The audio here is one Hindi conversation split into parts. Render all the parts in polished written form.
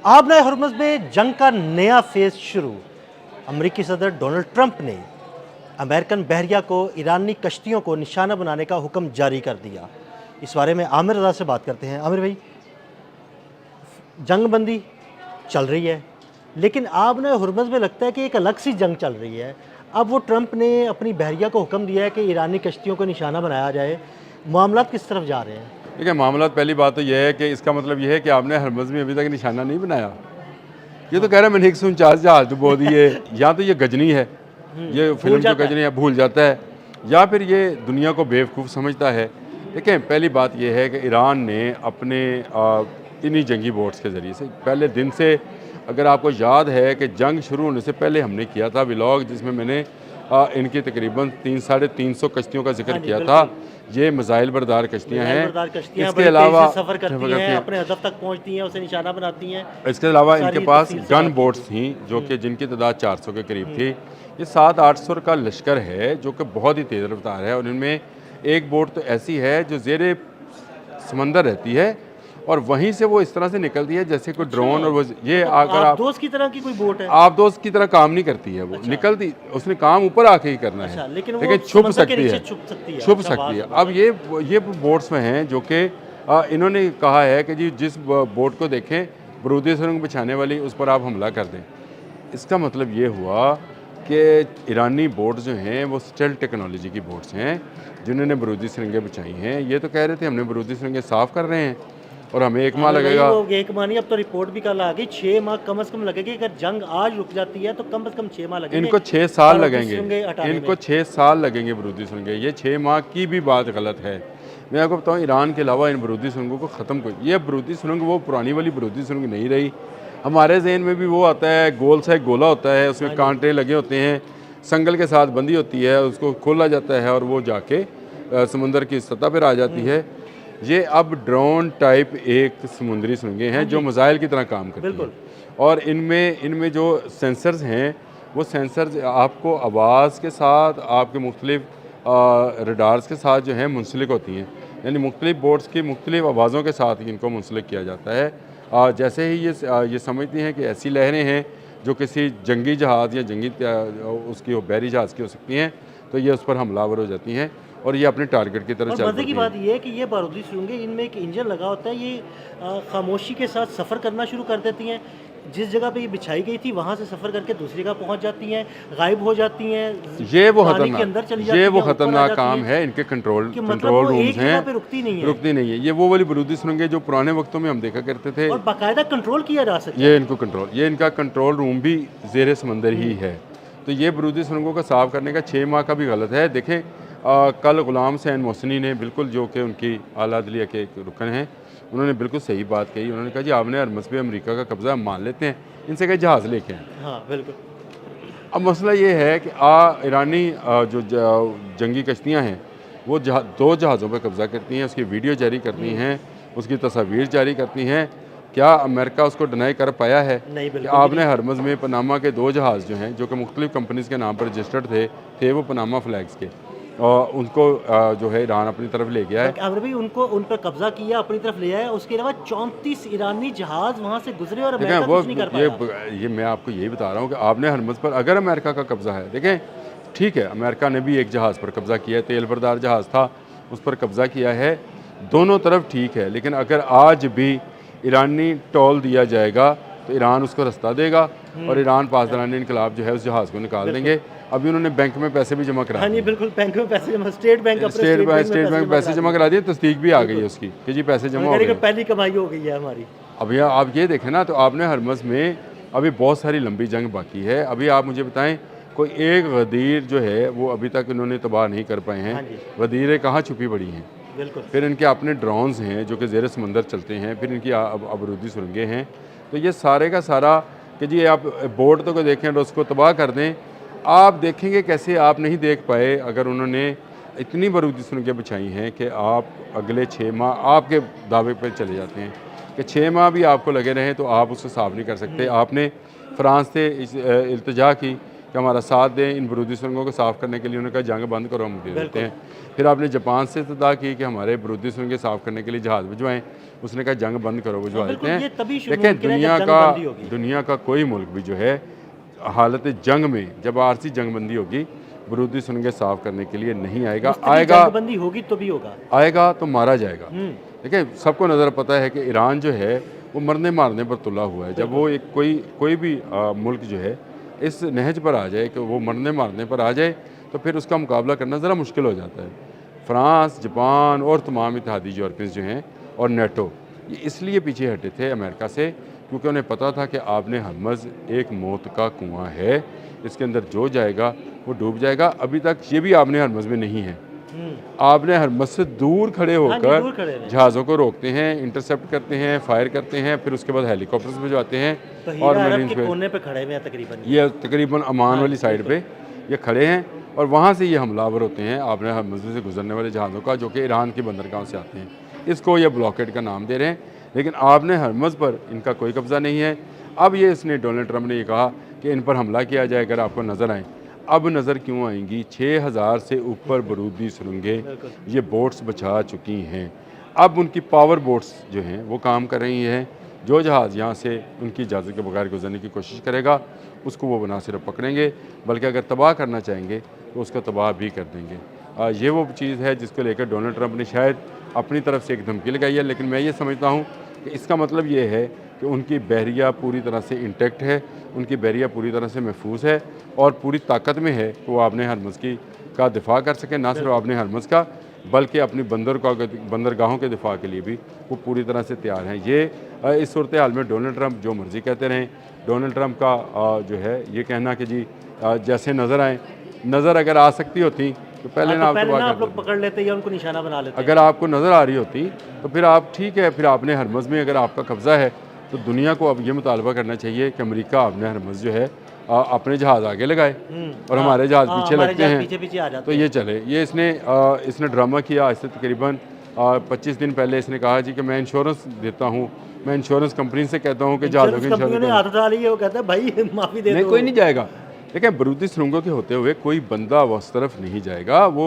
आबना हरमुज़ में जंग का नया फेज़ शुरू। अमरीकी सदर डोनाल्ड ट्रंप ने अमेरिकन बहरिया को ईरानी कश्तियों को निशाना बनाने का हुक्म जारी कर दिया। इस बारे में आमिर रज़ा से बात करते हैं। आमिर भाई, जंग बंदी चल रही है, लेकिन आबना हरमुज़ में लगता है कि एक अलग सी जंग चल रही है। अब वो ट्रंप ने अपनी बहरिया को हुक्म दिया है कि ईरानी कश्तियों को निशाना बनाया जाए। मामला किस तरफ जा रहे हैं? देखिए, मामला पहली बात तो यह है कि इसका मतलब यह है कि आपने हरमुज़ में अभी तक निशाना नहीं बनाया। ये तो कह रहा है मैंने 149 जहाज डुबो दिए, या तो ये गजनी है, ये फिल्म जो गजनी है भूल जाता है, या फिर ये दुनिया को बेवकूफ़ समझता है। देखें, पहली बात यह है कि ईरान ने अपने इन्हीं जंगी बोट्स के ज़रिए से पहले दिन से, अगर आपको याद है कि जंग शुरू होने से पहले हमने किया था व्लॉग, जिसमें मैंने इनकी तकरीबन 300-350 कश्तियों का जिक्र किया था। ये मिसाइल बरदार कश्तियाँ हैं। इसके अलावा सफ़र करती हैं, अपने हदफ तक पहुंचती हैं, उसे निशाना बनाती हैं। इसके अलावा इनके पास गन बोट्स थी जो कि जिनकी तादाद 400 के करीब थी। ये 700-800 का लश्कर है जो कि बहुत ही तेज़ रफ्तार है, और इनमें एक बोट तो ऐसी है जो ज़ेरे समंदर रहती है, और वहीं से वो इस तरह से निकलती है जैसे कोई ड्रोन। और वो ये अगर आप दोस्त की तरह की कोई बोट है, आप दोस्त की तरह काम नहीं करती है वो। निकलती, उसने काम ऊपर आके ही करना है, लेकिन छुप सकती है, छुप सकती है। अब ये बोट्स में हैं जो कि इन्होंने कहा है कि जी जिस बोट को देखें बरूदी सुरंग बिछाने वाली, उस पर आप हमला कर दें। इसका मतलब ये हुआ कि ईरानी बोट जो हैं वो स्टेल्थ टेक्नोलॉजी की बोट्स हैं जिन्होंने बरूदी सुरंगें बिछाई हैं। ये तो कह रहे थे हमने बरूदी सुरंगें साफ़ कर रहे हैं और हमें 1 माह लगेगा। एक माह नहीं, अब तो रिपोर्ट भी कल आ गई, 6 माह कम से कम लगेगी। अगर जंग आज रुक जाती है तो कम से कम 6 माह लगेंगे। इनको 6 साल लगेंगे, इनको 6 साल लगेंगे बरूदी सुरंगें। ये 6 माह की भी बात गलत है। मैं आपको बताऊँ, ईरान के अलावा इन बरूदी सुरंगों को ख़त्म कर, ये बरूदी सुरंग वो पुरानी वाली बरूदी सुरंग नहीं रही। हमारे जहन में भी वो आता है, गोल सा एक गोला होता है, उसमें कांटे लगे होते हैं, संगल के साथ बंधी होती है, उसको खोला जाता है और वो जाके समुंदर की सतह पर आ जाती है। ये अब ड्रोन टाइप एक समुद्री सुरंगें हैं जो मिसाइल की तरह काम करती हैं, और इनमें जो सेंसर्स हैं वो सेंसर्स आपको आवाज़ के साथ, आपके मुख्तलिफ रडार्स के साथ जो है मुंसलिक होती हैं। यानी मुख्तलिफ बोट्स की मुख्तलिफ आवाज़ों के साथ ही इनको मुंसलिक किया जाता है। जैसे ही ये समझती हैं कि ऐसी लहरें हैं जो किसी जंगी जहाज़ या जंगी उसकी बहरी जहाज़ की हो सकती हैं, तो ये उस पर हमलावर हो जाती हैं और ये अपने टारगेट की तरफ चल पड़ती हैं। मज़े की बात ये है कि ये बारूदी सुरंगें, इनमें एक इंजन लगा होता है, ये खामोशी के साथ सफ़र करना शुरू कर देती हैं। जिस जगह पे ये बिछाई गई थी वहाँ से सफ़र करके दूसरी जगह पहुँच जाती हैं, गायब हो जाती हैं। ये वो खतरनाक काम है। इनके कंट्रोल रूम्स हैं, रुकती नहीं है। ये वो वाली बरूदी सुरंगें जो पुराने वक्तों में हम देखा करते थे, और बाकायदा कंट्रोल किया जा सकता है। ये इनका कंट्रोल रूम भी ज़ेरे समंदर ही है। तो ये बरूदी सुरंगों को साफ़ करने का 6 माह का भी गलत है। देखें, कल गुलाम हुसैन मोहसिनी ने बिल्कुल, जो कि उनकी आला अदलिया के एक रुकन हैं, उन्होंने बिल्कुल सही बात कही। उन्होंने कहा जी आपने हरमुज़ पे अमेरिका का कब्ज़ा मान लेते हैं, इनसे कहीं जहाज़ लेके आए। हाँ बिल्कुल। अब मसला ये है कि ईरानी जो जंगी कश्तियाँ हैं वो 2 जहाज़ों पर कब्ज़ा करती हैं, उसकी वीडियो जारी करती हैं, उसकी तस्वीर जारी करती हैं। क्या अमेरिका उसको डिनाई कर पाया है कि आपने हरमुज़ में पनामा के 2 जहाज़ जो हैं, जो कि मुख्तलिफ कंपनीज़ के नाम पर रजिस्टर्ड थे वो पनामा फ्लैग्स के, और उनको जो है ईरान अपनी तरफ ले गया है। अगर भी उनको उन पर कब्जा किया, अपनी तरफ ले आया। उसके अलावा 34 ईरानी जहाज वहाँ से गुजरे और अमेरिका कुछ नहीं कर पाया। ये मैं आपको यही बता रहा हूँ कि आपने हरमुज़ पर अगर अमेरिका का कब्जा है, देखें ठीक है, अमेरिका ने भी एक जहाज़ पर कब्जा किया है, तेल बरदार जहाज़ था, उस पर कब्जा किया है। दोनों तरफ ठीक है, लेकिन अगर आज भी ईरानी टोल दिया जाएगा तो ईरान उसको रास्ता देगा और ईरान पासदारानी इनकलाब जो है उस जहाज़ को निकाल देंगे। अभी उन्होंने बैंक में पैसे भी जमा करा दिए। बिल्कुल, बैंक में पैसे जमा, स्टेट बैंक पैसे जमा करा दिए, तस्दीक भी आ गई है उसकी कि जी पैसे जमा हो गए, पहली कमाई हो गई है हमारी। अभी आप ये देखें ना, तो आपने हरमुज़ में अभी बहुत सारी लंबी जंग बाकी है। अभी आप मुझे बताएं, कोई एक गदीर जो है वो अभी तक इन्होंने तबाह नहीं कर पाए हैं। गदीरें कहाँ छुपी पड़ी हैं। फिर इनके अपने ड्रोन्स हैं जो कि ज़ेरे समंदर चलते हैं, फिर इनकी बरूदी सुरंगें हैं। तो ये सारे का सारा कि जी आप बोर्ड तो को देखें और उसको तबाह कर दें, आप देखेंगे कैसे आप नहीं देख पाए। अगर उन्होंने इतनी बरूदी सुरंगें बिछाई हैं कि आप अगले 6 माह आपके दावे पर चले जाते हैं कि 6 माह भी आपको लगे रहें तो आप उसको साफ़ नहीं कर सकते। आपने फ्रांस से इल्तिजा की कि हमारा साथ दें इन बरूदी सुरंगों को साफ़ करने के लिए, उन्होंने कहा जंग बंद करो, हम दे देते हैं। फिर आपने जापान से इस्तदा की कि हमारे बरूदी सुरंगें साफ़ करने के लिए जहाज़ भिजवाएँ, उसने कहा जंग बंद करो, भिजवा देते ये हैं। तभी शुरू देखें मुमकिन है जब जंग बंदी होगी। दुनिया का कोई मुल्क भी जो है हालत जंग में, जब आरसी जंग बंदी होगी, बरूदी सुरंगें साफ करने के लिए नहीं आएगा। जंग बंदी होगी तो भी होगा, आएगा तो मारा जाएगा। देखिए सबको नज़र पता है कि ईरान जो है वो मरने मारने पर तुला हुआ है। जब वो एक कोई भी मुल्क जो है इस नहज पर आ जाए कि वो मरने मारने पर आ जाए, तो फिर उसका मुकाबला करना ज़रा मुश्किल हो जाता है। फ्रांस, जापान और तमाम इत्तेहादी यूरोपियंस जो हैं और नेटो, ये इसलिए पीछे हटे थे अमेरिका से, क्योंकि उन्हें पता था कि आपने हरमज़ एक मौत का कुआं है, इसके अंदर जो जाएगा वो डूब जाएगा। अभी तक ये भी आपने हरमज़ में नहीं है। आपने हरमज़ से दूर खड़े होकर जहाज़ों को रोकते हैं, इंटरसेप्ट करते हैं, फायर करते हैं, फिर उसके बाद हेलीकॉप्टर्स भिजवाते हैं तो और मरीन के कोने पे खड़े हुए हैं तकरीबन। ये तकरीबन अमान वाली साइड पे ये खड़े हैं और वहाँ से ये हमलावर होते हैं आपने हरमज़ से गुजरने वाले जहाज़ों का, जो कि ईरान की बंदरगाहों से आते हैं। इसको ये ब्लॉकेड का नाम दे रहे हैं, लेकिन आपने हरमज़ पर इनका कोई कब्ज़ा नहीं है। अब ये इसने डोनाल्ड ट्रंप ने ये कहा कि इन पर हमला किया जाए अगर आपको नज़र आए। अब नज़र क्यों आएंगी? 6000 से ऊपर बरूदी सुरंगें ये बोट्स बचा चुकी हैं। अब उनकी पावर बोट्स जो हैं वो काम कर रही हैं। जो जहाज़ यहाँ से उनकी इजाज़त के बगैर गुजरने की कोशिश करेगा उसको वो ना सिर्फ पकड़ेंगे बल्कि अगर तबाह करना चाहेंगे तो उसको तबाह भी कर देंगे। ये वो चीज़ है जिसको लेकर डोनाल्ड ट्रंप ने शायद अपनी तरफ से एक धमकी लगाई है, लेकिन मैं ये समझता हूँ कि इसका मतलब ये है कि उनकी बहरिया पूरी तरह से इंटैक्ट है, उनकी बहरिया पूरी तरह से महफूज है और पूरी ताकत में है कि वो आपने हरमज़ का दिफा कर सकें। ना सिर्फ आपने हरमज़ का बल्कि अपनी बंदरगाहों के दिफा के लिए भी वो पूरी तरह से तैयार हैं। ये इस सूरत हाल में डोनाल्ड ट्रंप जो मर्ज़ी कहते रहें, डोनाल्ड ट्रंप का जो है ये कहना कि जी जैसे नज़र आए, नज़र अगर आ सकती होती तो पहले ना आप लोग पकड़ लेते या उनको निशाना बना लेते। अगर आपको नज़र आ रही होती तो फिर आप ठीक है, फिर आपने हरमज़ में अगर आपका कब्ज़ा है तो दुनिया को अब ये मुतालबा करना चाहिए कि अमेरिका आपने हरमज़ जो है अपने जहाज़ आगे लगाए और हमारे जहाज़ पीछे लगते हैं पीछे आ जाते तो ये चले। ये इसने ड्रामा किया। इससे तकरीबन 25 दिन पहले इसने कहा जी कि मैं इंश्योरेंस देता हूँ, मैं इंश्योरेंस कंपनी से कहता हूँ कि जहाज़ों की इंश्योरेंस हाथ उठा ली है, वो कहता है भाई माफ़ी दे दो। कोई नहीं जाएगा। देखिए बरूदी सुरंगों के होते हुए कोई बंदा उस तरफ नहीं जाएगा। वो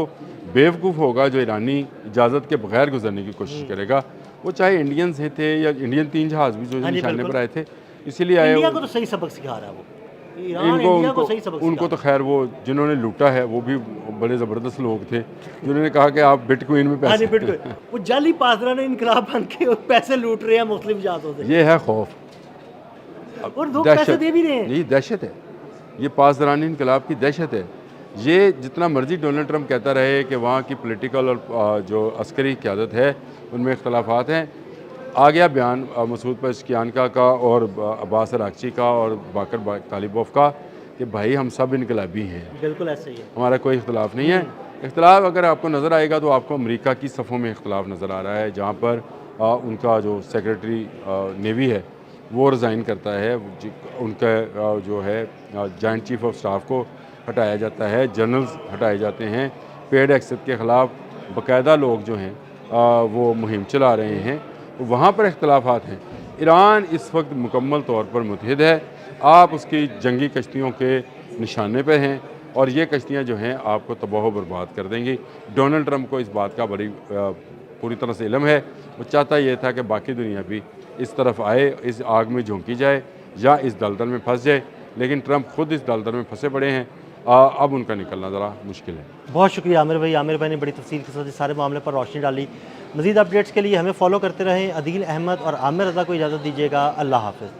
बेवकूफ़ होगा जो ईरानी इजाज़त के बगैर गुजरने की कोशिश करेगा। वो चाहे इंडियंस थे या इंडियन 3 जहाज़ भी जो निशाने पर आए थे इसीलिए आए। इंडिया को तो सही सबक सिखा रहा है वो, उनको तो खैर वो जिन्होंने लूटा है वो भी बड़े ज़बरदस्त लोग थे जिन्होंने कहा कि आप बिटकॉइन में पैसे वो जाली पासदारान इनकलाब बन के पैसे लूट रहे हैं मुस्लिम जहाज़ों से। ये है खौफ और लोग पैसे दे भी रहे हैं। यही दहशत है, ये पासदारानी इनकलाब की दहशत है। ये जितना मर्जी डोनाल्ड ट्रंप कहता रहे कि वहाँ की पॉलिटिकल और जो अस्करी क़यादत है उनमें इख्तलाफात हैं। आ गया बयान मसूद पेज़ेश्कियान का और अब्बास अरागची का और बाकर तालिबोफ का कि भाई हम सब इनकलाबी हैं। बिल्कुल ऐसे ही है, हमारा कोई इख्तलाफ नहीं है। इख्तलाफ अगर आपको नज़र आएगा तो आपको अमेरिका की सफ़ों में इख्तलाफ नज़र आ रहा है, जहाँ पर उनका जो सेक्रेटरी नेवी है वो रिज़ाइन करता है, उनका जो है जॉइंट चीफ ऑफ स्टाफ को हटाया जाता है, जनरल्स हटाए जाते हैं। पेड एक्सेस के ख़िलाफ़ बाकायदा लोग जो हैं वो मुहिम चला रहे हैं। वहाँ पर इख्तलाफात हैं। ईरान इस वक्त मुकम्मल तौर पर मुतहिद है। आप उसकी जंगी कश्तियों के निशाने पे हैं और ये कश्तियाँ जो हैं आपको तबाह बर्बाद कर देंगी। डोनाल्ड ट्रंप को इस बात का बड़ी पूरी तरह से इल्म है। वो चाहता ये था कि बाकी दुनिया भी इस तरफ आए, इस आग में झोंकी जाए या इस दलदल में फंस जाए, लेकिन ट्रंप खुद इस दलदल में फंसे पड़े हैं। अब उनका निकलना ज़रा मुश्किल है। बहुत शुक्रिया आमिर भाई ने बड़ी तफसील के साथ इस सारे मामले पर रोशनी डाली। मज़ीद अपडेट्स के लिए हमें फॉलो करते रहें। अदील अहमद और आमिर रज़ा को इजाज़त दीजिएगा। अल्लाह हाफ़िज़।